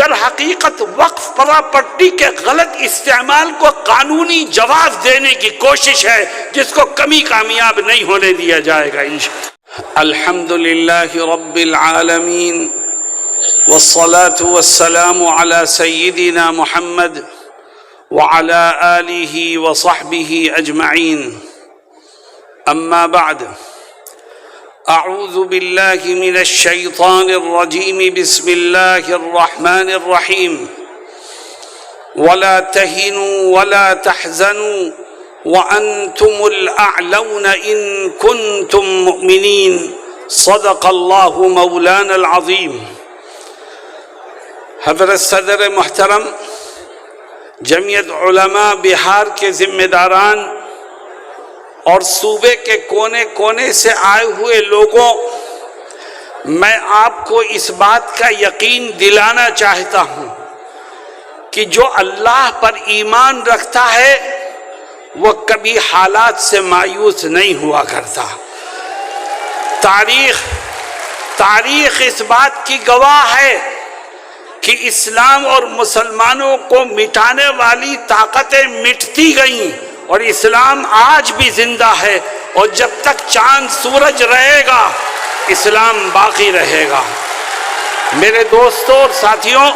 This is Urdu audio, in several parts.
در حقیقت وقف پراپرٹی کے غلط استعمال کو قانونی جواز دینے کی کوشش ہے، جس کو کمی کامیاب نہیں ہونے دیا جائے گا انشاءاللہ۔ الحمدللہ رب العالمین والصلاة والسلام على سیدنا محمد وعلى آلہ وصحبہ اجمعین، اما بعد، اعوذ باللہ من الشیطان الرجیم، بسم اللہ الرحمن الرحیم، ولا تہنوا ولا تحزنوا وانتم الاعلون ان کنتم مؤمنین، صدق اللہ مولانا العظیم۔ حضرت صدر محترم، جمعیت علماء بہار کے ذمہ داران اور صوبے کے کونے کونے سے آئے ہوئے لوگوں، میں آپ کو اس بات کا یقین دلانا چاہتا ہوں کہ جو اللہ پر ایمان رکھتا ہے وہ کبھی حالات سے مایوس نہیں ہوا کرتا۔ تاریخ اس بات کی گواہ ہے کہ اسلام اور مسلمانوں کو مٹانے والی طاقتیں مٹتی گئیں، اور اسلام آج بھی زندہ ہے، اور جب تک چاند سورج رہے گا اسلام باقی رہے گا۔ میرے دوستوں اور ساتھیوں،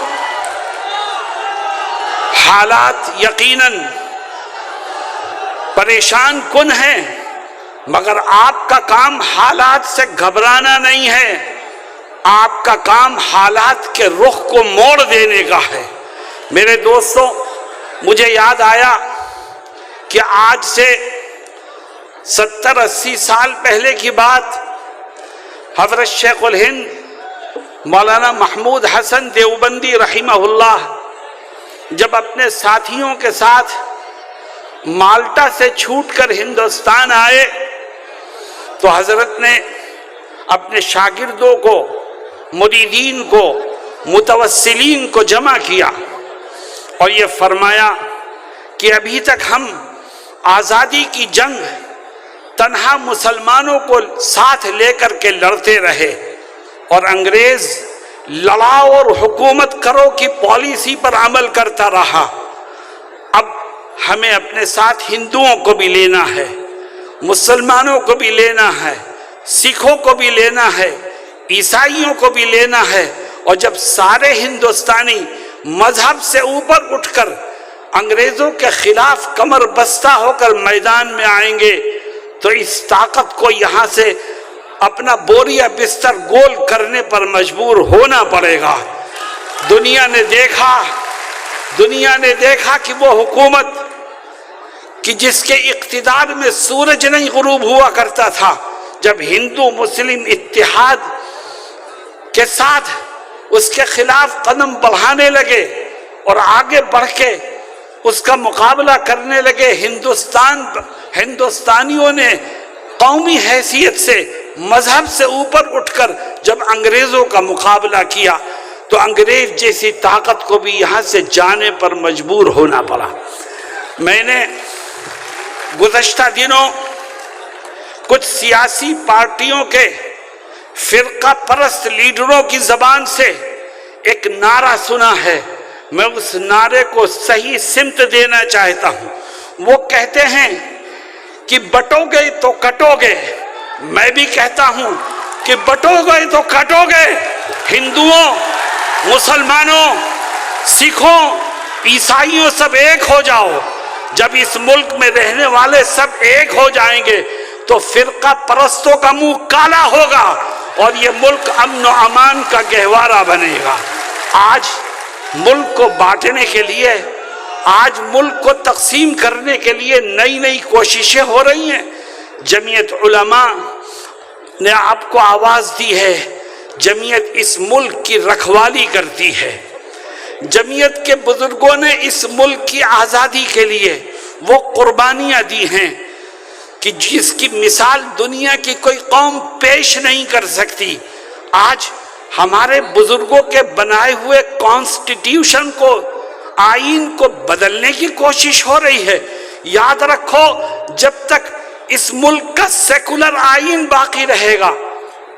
حالات یقیناً پریشان کن ہیں، مگر آپ کا کام حالات سے گھبرانا نہیں ہے، آپ کا کام حالات کے رخ کو موڑ دینے کا ہے۔ میرے دوستوں، مجھے یاد آیا کہ آج سے 70-80 سال پہلے کی بات، حضرت شیخ الہند مولانا محمود حسن دیوبندی رحمہ اللہ جب اپنے ساتھیوں کے ساتھ مالٹا سے چھوٹ کر ہندوستان آئے تو حضرت نے اپنے شاگردوں کو، مریدین کو، متوسلین کو جمع کیا اور یہ فرمایا کہ ابھی تک ہم آزادی کی جنگ تنہا مسلمانوں کو ساتھ لے کر کے لڑتے رہے، اور انگریز لڑاؤ اور حکومت کرو کی پالیسی پر عمل کرتا رہا۔ اب ہمیں اپنے ساتھ ہندوؤں کو بھی لینا ہے، مسلمانوں کو بھی لینا ہے، سکھوں کو بھی لینا ہے، عیسائیوں کو بھی لینا ہے، اور جب سارے ہندوستانی مذہب سے اوپر اٹھ کر انگریزوں کے خلاف کمر بستہ ہو کر میدان میں آئیں گے تو اس طاقت کو یہاں سے اپنا بوریا بستر گول کرنے پر مجبور ہونا پڑے گا۔ دنیا نے دیکھا کہ وہ حکومت کہ جس کے اقتدار میں سورج نہیں غروب ہوا کرتا تھا، جب ہندو مسلم اتحاد کے ساتھ اس کے خلاف قدم بڑھانے لگے اور آگے بڑھ کے اس کا مقابلہ کرنے لگے، ہندوستانیوں نے قومی حیثیت سے، مذہب سے اوپر اٹھ کر جب انگریزوں کا مقابلہ کیا تو انگریز جیسی طاقت کو بھی یہاں سے جانے پر مجبور ہونا پڑا۔ میں نے گزشتہ دنوں کچھ سیاسی پارٹیوں کے فرقہ پرست لیڈروں کی زبان سے ایک نعرہ سنا ہے، میں اس نعرے کو صحیح سمت دینا چاہتا ہوں۔ وہ کہتے ہیں کہ بٹو گے تو کٹو گے، میں بھی کہتا ہوں کہ بٹو گے تو کٹو گے۔ ہندوؤں، مسلمانوں، سکھوں، عیسائیوں سب ایک ہو جاؤ۔ جب اس ملک میں رہنے والے سب ایک ہو جائیں گے تو فرقہ پرستوں کا منہ کالا ہوگا اور یہ ملک امن و امان کا گہوارہ بنے گا۔ آج ملک کو بانٹنے کے لیے، آج ملک کو تقسیم کرنے کے لیے نئی کوششیں ہو رہی ہیں۔ جمعیت علماء نے آپ کو آواز دی ہے، جمعیت اس ملک کی رکھوالی کرتی ہے۔ جمعیت کے بزرگوں نے اس ملک کی آزادی کے لیے وہ قربانیاں دی ہیں کہ جس کی مثال دنیا کی کوئی قوم پیش نہیں کر سکتی۔ آج ہمارے بزرگوں کے بنائے ہوئے کانسٹیٹیوشن کو، آئین کو بدلنے کی کوشش ہو رہی ہے۔ یاد رکھو، جب تک اس ملک کا سیکولر آئین باقی رہے گا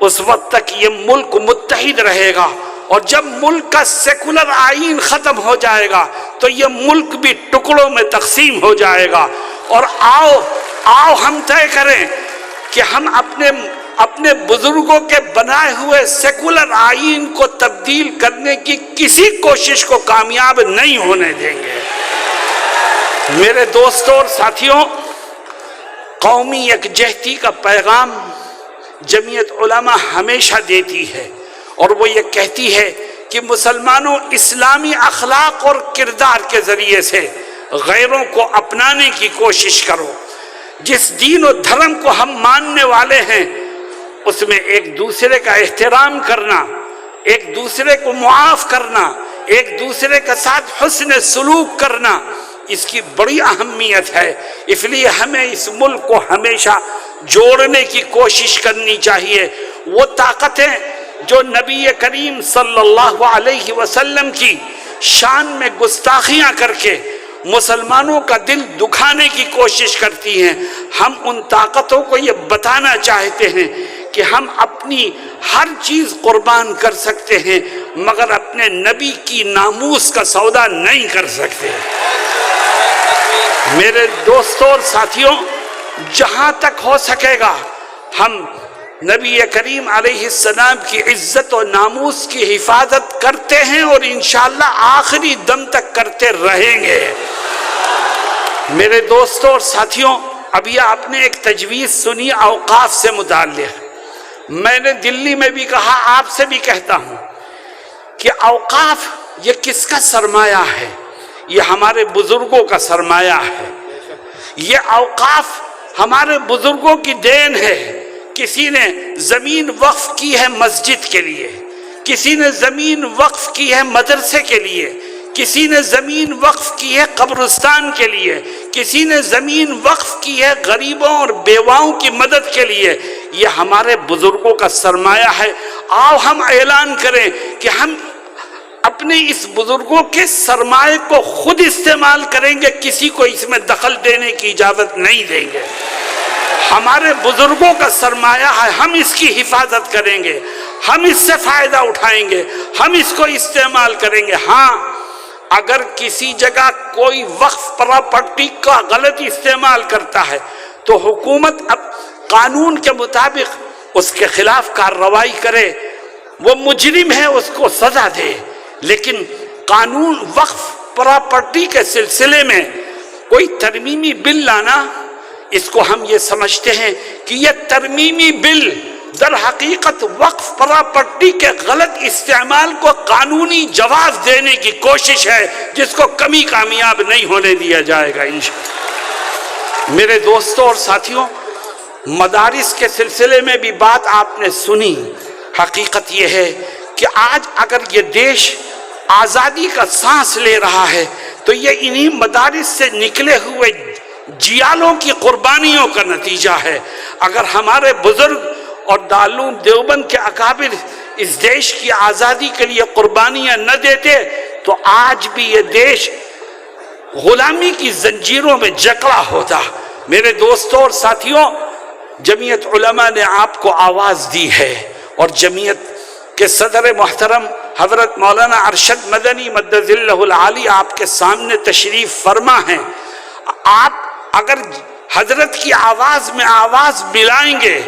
اس وقت تک یہ ملک متحد رہے گا، اور جب ملک کا سیکولر آئین ختم ہو جائے گا تو یہ ملک بھی ٹکڑوں میں تقسیم ہو جائے گا۔ اور آؤ ہم طے کریں کہ ہم اپنے بزرگوں کے بنائے ہوئے سیکولر آئین کو تبدیل کرنے کی کسی کوشش کو کامیاب نہیں ہونے دیں گے۔ میرے دوستوں اور ساتھیوں، قومی یکجہتی کا پیغام جمعیت علماء ہمیشہ دیتی ہے، اور وہ یہ کہتی ہے کہ مسلمانوں اسلامی اخلاق اور کردار کے ذریعے سے غیروں کو اپنانے کی کوشش کرو۔ جس دین و دھرم کو ہم ماننے والے ہیں اس میں ایک دوسرے کا احترام کرنا، ایک دوسرے کو معاف کرنا، ایک دوسرے کے ساتھ حسن سلوک کرنا، اس کی بڑی اہمیت ہے۔ اس لیے ہمیں اس ملک کو ہمیشہ جوڑنے کی کوشش کرنی چاہیے۔ وہ طاقتیں جو نبی کریم صلی اللہ علیہ وسلم کی شان میں گستاخیاں کر کے مسلمانوں کا دل دکھانے کی کوشش کرتی ہیں، ہم ان طاقتوں کو یہ بتانا چاہتے ہیں کہ ہم اپنی ہر چیز قربان کر سکتے ہیں مگر اپنے نبی کی ناموس کا سودا نہیں کر سکتے۔ میرے دوستوں اور ساتھیوں، جہاں تک ہو سکے گا ہم نبی کریم علیہ السلام کی عزت و ناموس کی حفاظت کرتے ہیں اور انشاءاللہ آخری دم تک کرتے رہیں گے۔ میرے دوستوں اور ساتھیوں، ابھی آپ نے ایک تجویز سنی اوقاف سے متعلق۔ میں نے دلی میں بھی کہا، آپ سے بھی کہتا ہوں کہ اوقاف یہ کس کا سرمایہ ہے؟ یہ ہمارے بزرگوں کا سرمایہ ہے۔ یہ اوقاف ہمارے بزرگوں کی دین ہے۔ کسی نے زمین وقف کی ہے مسجد کے لیے، کسی نے زمین وقف کی ہے مدرسے کے لیے، کسی نے زمین وقف کی ہے قبرستان کے لیے، کسی نے زمین وقف کی ہے غریبوں اور بیواؤں کی مدد کے لیے۔ یہ ہمارے بزرگوں کا سرمایہ ہے۔ آؤ ہم اعلان کریں کہ ہم اپنے اس بزرگوں کے سرمایہ کو خود استعمال کریں گے، کسی کو اس میں دخل دینے کی اجازت نہیں دیں گے۔ ہمارے بزرگوں کا سرمایہ ہے، ہم اس کی حفاظت کریں گے، ہم اس سے فائدہ اٹھائیں گے، ہم اس کو استعمال کریں گے۔ ہاں، اگر کسی جگہ کوئی وقف پراپرٹی کا غلط استعمال کرتا ہے تو حکومت اب قانون کے مطابق اس کے خلاف کارروائی کرے، وہ مجرم ہے اس کو سزا دے۔ لیکن قانون وقف پراپرٹی کے سلسلے میں کوئی ترمیمی بل لانا، اس کو ہم یہ سمجھتے ہیں کہ یہ ترمیمی بل در حقیقت وقف پراپرٹی کے غلط استعمال کو قانونی جواز دینے کی کوشش ہے، جس کو کمی کامیاب نہیں ہونے دیا جائے گا انشاءاللہ۔ میرے دوستوں اور ساتھیوں، مدارس کے سلسلے میں بھی بات آپ نے سنی۔ حقیقت یہ ہے کہ آج اگر یہ دیش آزادی کا سانس لے رہا ہے تو یہ انہی مدارس سے نکلے ہوئے جیالوں کی قربانیوں کا نتیجہ ہے۔ اگر ہمارے بزرگ اور دارالعلوم دیوبند کے اکابر اس دیش کی آزادی کے لیے قربانیاں نہ دیتے تو آج بھی یہ دیش غلامی کی زنجیروں میں جکڑا ہوتا۔ میرے دوستوں اور ساتھیوں، جمعیت علماء نے آپ کو آواز دی ہے، اور جمعیت کے صدر محترم حضرت مولانا ارشد مدنی مدد اللہ العالی آپ کے سامنے تشریف فرما ہیں۔ آپ اگر حضرت کی آواز میں آواز ملائیں گے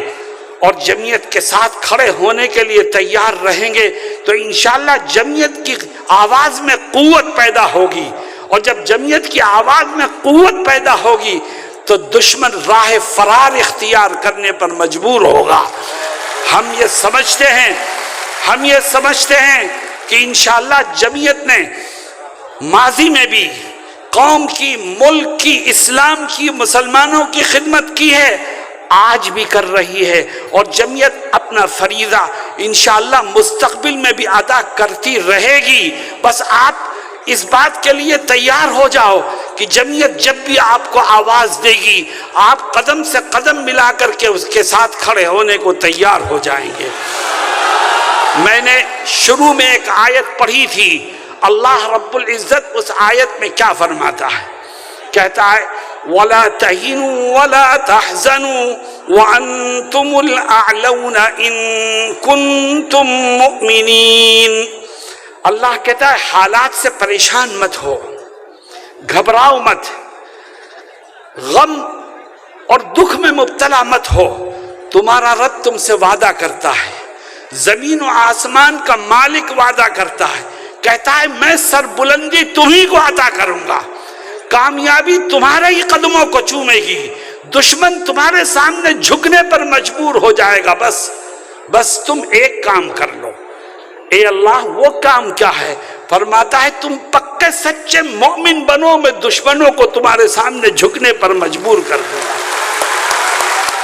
اور جمعیت کے ساتھ کھڑے ہونے کے لیے تیار رہیں گے تو انشاءاللہ جمعیت کی آواز میں قوت پیدا ہوگی، اور جب جمعیت کی آواز میں قوت پیدا ہوگی تو دشمن راہ فرار اختیار کرنے پر مجبور ہوگا۔ ہم یہ سمجھتے ہیں کہ انشاءاللہ جمعیت نے ماضی میں بھی قوم کی، ملک کی، اسلام کی، مسلمانوں کی خدمت کی ہے، آج بھی کر رہی ہے، اور جمعیت اپنا فریضہ انشاءاللہ مستقبل میں بھی ادا کرتی رہے گی۔ بس آپ اس بات کے لیے تیار ہو جاؤ کہ جمعیت جب بھی آپ کو آواز دے گی آپ قدم سے قدم ملا کر کے اس کے ساتھ کھڑے ہونے کو تیار ہو جائیں گے۔ میں نے شروع میں ایک آیت پڑھی تھی، اللہ رب العزت اس آیت میں کیا فرماتا ہے؟ کہتا ہے وَلَا تَهِنُوا وَلَا تَحْزَنُوا وَأَنْتُمُ الْأَعْلَوْنَ إِن كُنتُم مُؤْمِنِينَ۔ اللہ کہتا ہے حالات سے پریشان مت ہو، گھبراؤ مت، غم اور دکھ میں مبتلا مت ہو، تمہارا رب تم سے وعدہ کرتا ہے، زمین و آسمان کا مالک وعدہ کرتا ہے، کہتا ہے میں سر بلندی تمہیں کو عطا کروں گا، کامیابی تمہارے ہی قدموں کو چومے گی، دشمن تمہارے سامنے جھکنے پر مجبور ہو جائے گا، بس تم ایک کام کر لو۔ اے اللہ وہ کام کیا ہے؟ فرماتا ہے تم پکے سچے مومن بنو، میں دشمنوں کو تمہارے سامنے جھکنے پر مجبور کر دوں گا۔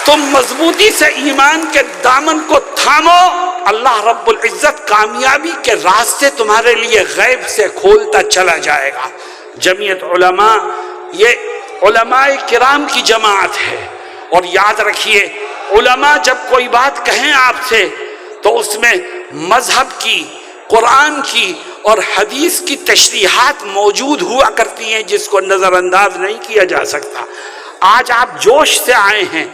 تم مضبوطی سے ایمان کے دامن کو تھامو، اللہ رب العزت کامیابی کے راستے تمہارے لیے غیب سے کھولتا چلا جائے گا۔ جمعیت علماء یہ علماء کرام کی جماعت ہے، اور یاد رکھیے علماء جب کوئی بات کہیں آپ سے تو اس میں مذہب کی، قرآن کی اور حدیث کی تشریحات موجود ہوا کرتی ہیں، جس کو نظر انداز نہیں کیا جا سکتا۔ آج آپ جوش سے آئے ہیں،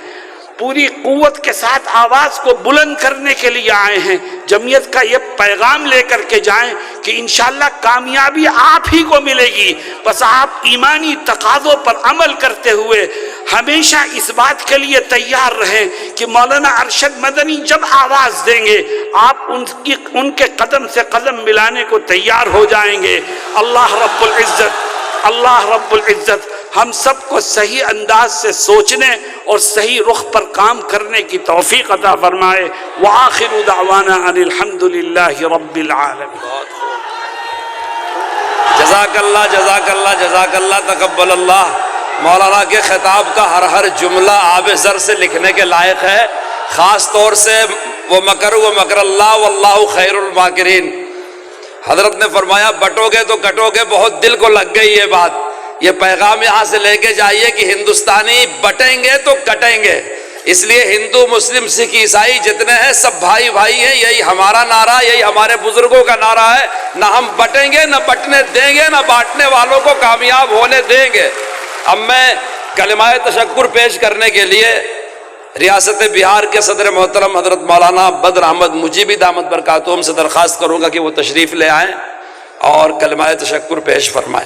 پوری قوت کے ساتھ آواز کو بلند کرنے کے لیے آئے ہیں، جمعیت کا یہ پیغام لے کر کے جائیں کہ انشاءاللہ کامیابی آپ ہی کو ملے گی، بس آپ ایمانی تقاضوں پر عمل کرتے ہوئے ہمیشہ اس بات کے لیے تیار رہیں کہ مولانا ارشد مدنی جب آواز دیں گے آپ ان کے قدم سے قدم ملانے کو تیار ہو جائیں گے۔ اللہ رب العزت ہم سب کو صحیح انداز سے سوچنے اور صحیح رخ پر کام کرنے کی توفیق عطا فرمائے۔ وآخر دعوانا ان الحمد للہ رب العالمین۔ جزاک اللہ جزاک اللہ جزاک اللہ، تقبل اللہ۔ مولانا کے خطاب کا ہر جملہ آب زر سے لکھنے کے لائق ہے، خاص طور سے وہ مکر اللہ واللہ خیر الماکرین۔ حضرت نے فرمایا بٹو گے تو کٹو گے، بہت دل کو لگ گئی یہ بات۔ یہ پیغام یہاں سے لے کے جائیے کہ ہندوستانی بٹیں گے تو کٹیں گے، اس لیے ہندو مسلم سکھ عیسائی جتنے ہیں سب بھائی بھائی ہیں، یہی ہمارا نعرہ، یہی ہمارے بزرگوں کا نعرہ ہے۔ نہ ہم بٹیں گے، نہ بٹنے دیں گے، نہ بانٹنے والوں کو کامیاب ہونے دیں گے۔ اب میں کلمہ تشکر پیش کرنے کے لیے ریاست بہار کے صدر محترم حضرت مولانا بدر احمد مجیبی دامت برکاتہم سے درخواست کروں گا کہ وہ تشریف لے آئیں اور کلمہ تشکر پیش فرمائیں۔